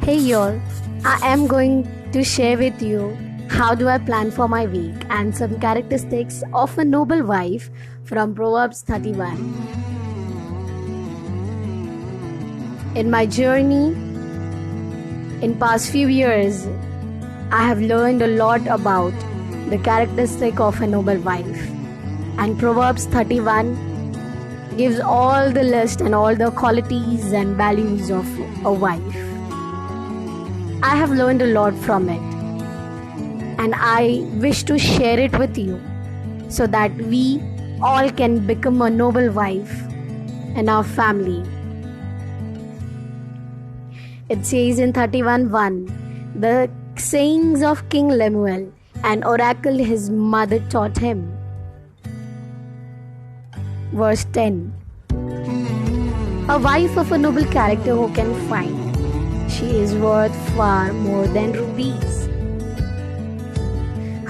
Hey y'all, I am going to share with you how do I plan for my week and some characteristics of a noble wife from Proverbs 31. In my journey in past few years, I have learned a lot about the characteristic of a noble wife, and Proverbs 31 gives all the list and all the qualities and values of a wife. I have learned a lot from it, and I wish to share it with you so that we all can become a noble wife in our family. It says in 31:1, the sayings of King Lemuel, an oracle his mother taught him. Verse 10, a wife of a noble character who can find? She is worth far more than rubies.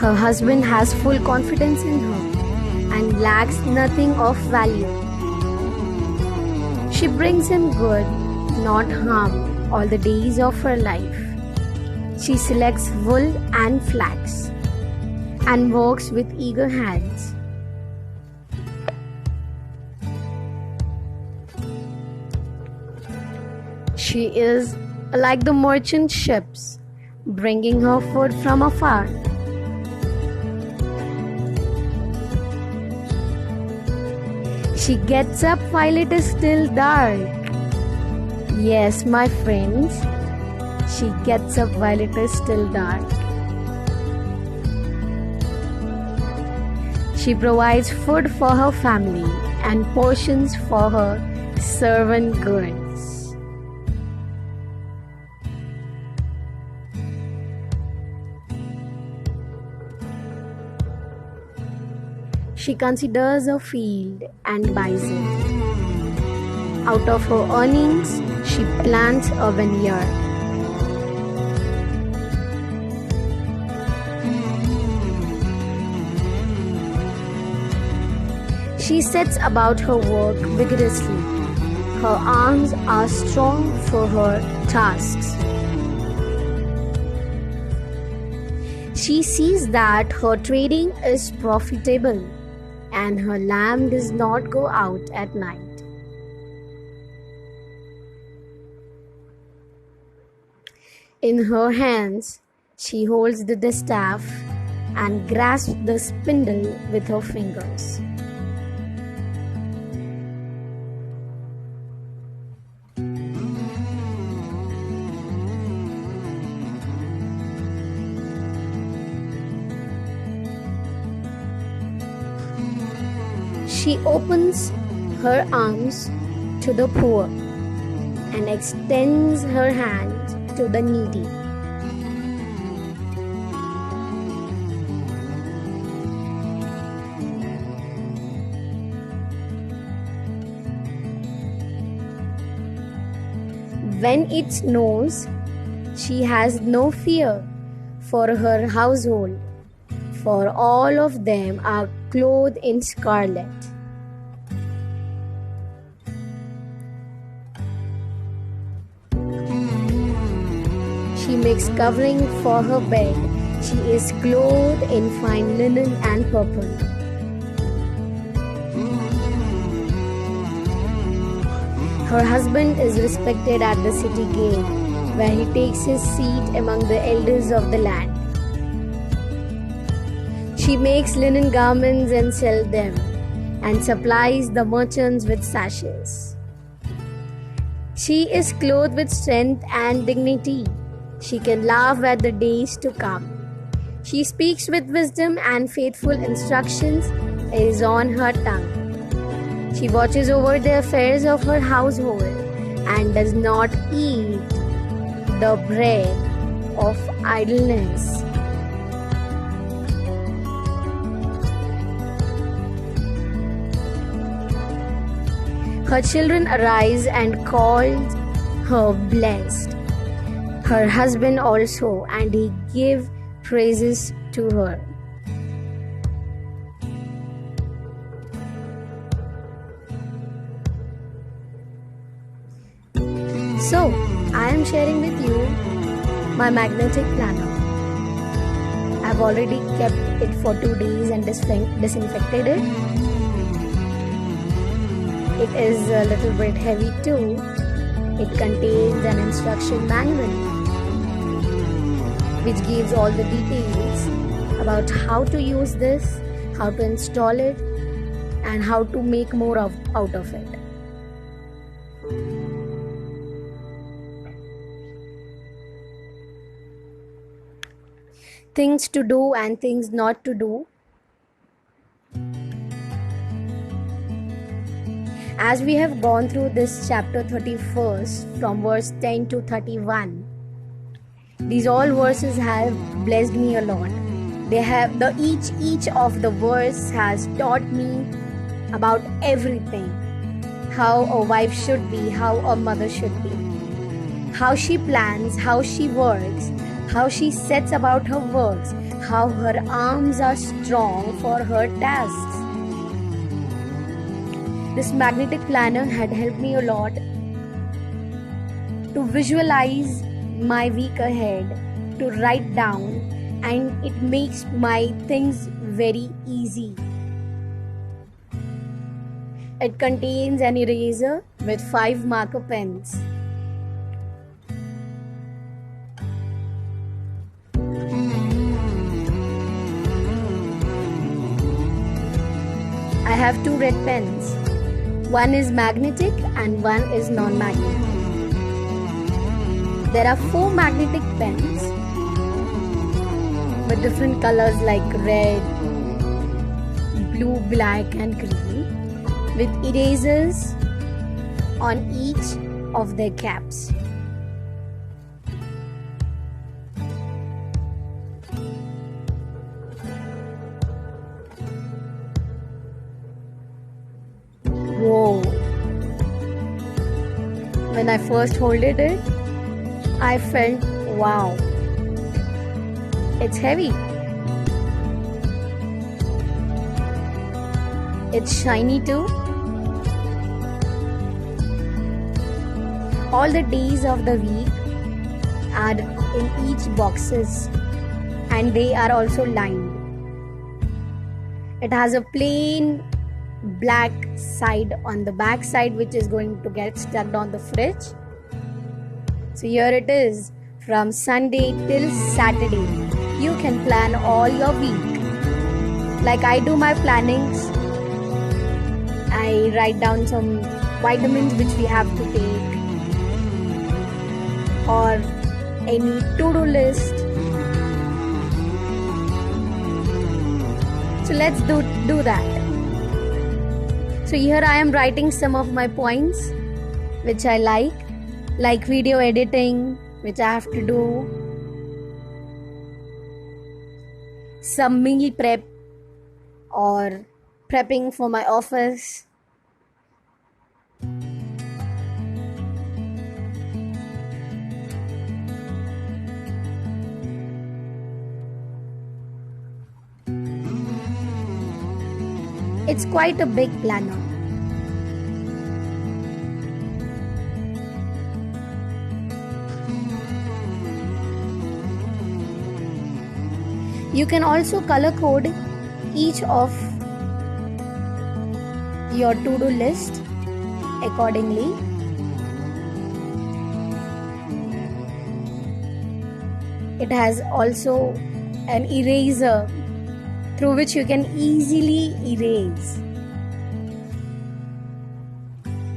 Her husband has full confidence in her and lacks nothing of value. She brings him good, not harm, all the days of her life. She selects wool and flax and works with eager hands. She is like the merchant ships, bringing her food from afar. She gets up while it is still dark. Yes, my friends, she gets up while it is still dark. She provides food for her family and portions for her servant girls. She considers a field and buys it. Out of her earnings, she plants a vineyard. She sets about her work vigorously. Her arms are strong for her tasks. She sees that her trading is profitable, and her lamp does not go out at night. In her hands, she holds the distaff and grasps the spindle with her fingers. She opens her arms to the poor and extends her hand to the needy. When it snows, she has no fear for her household, for all of them are clothed in scarlet. She makes covering for her bed. She is clothed in fine linen and purple. Her husband is respected at the city gate, where he takes his seat among the elders of the land. She makes linen garments and sells them, and supplies the merchants with sashes. She is clothed with strength and dignity. She can laugh at the days to come. She speaks with wisdom, and faithful instructions is on her tongue. She watches over the affairs of her household and does not eat the bread of idleness. Her children arise and call her blessed. Her husband also, and he gives praises to her. So, I am sharing with you my magnetic planner. I've already kept it for 2 days and disinfected it. It is a little bit heavy too. It contains an instruction manual which gives all the details about how to use this, how to install it, and how to make more out of it. Things to do and things not to do. As we have gone through this chapter 31st from verse 10 to 31, these all verses have blessed me a lot. They have each of the verse has taught me about everything. How a wife should be, how a mother should be, how she plans, how she works, how she sets about her works, how her arms are strong for her tasks. This magnetic planner had helped me a lot to visualize my week ahead, to write down, and it makes my things very easy. It contains an eraser with 5 marker pens. I have 2 red pens. One is magnetic and one is non-magnetic. There are 4 magnetic pens with different colors like red, blue, black and green, with erasers on each of their caps. Whoa! When I first holded it, I felt wow. It's heavy. It's shiny too. All the days of the week are in each boxes and they are also lined. It has a plain black side on the back side which is going to get stuck on the fridge. So here it is, from Sunday till Saturday. You can plan all your week. Like I do my plannings. I write down some vitamins which we have to take, or any to-do list. So let's do that. So here I am writing some of my points which I like video editing, which I have to do, some meal prep or prepping for my office. It's quite a big planner. You can also color code each of your to-do list accordingly. It has also an eraser through which you can easily erase.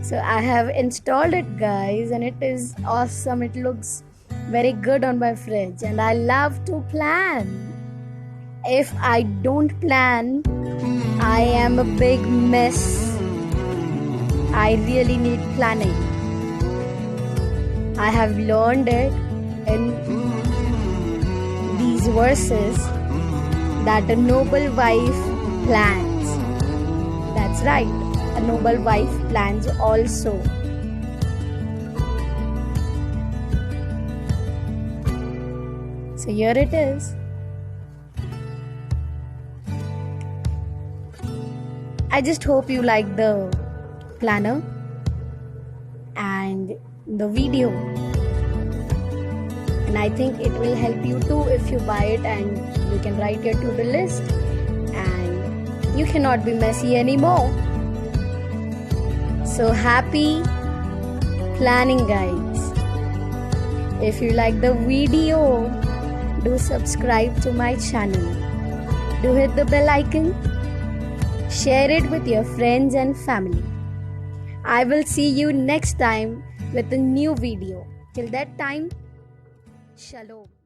So I have installed it, guys, and it is awesome. It looks very good on my fridge, and I love to plan. If I don't plan, I am a big mess. I really need planning. I have learned it in these verses that a noble wife plans. That's right, a noble wife plans also. So here it is. I just hope you like the planner and the video. and I think it will help you too if you buy it, and you can write your to-do list and you cannot be messy anymore. So happy planning, guys. If you like the video, do subscribe to my channel. Do hit the bell icon. Share it with your friends and family. I will see you next time with a new video. Till that time, Shalom.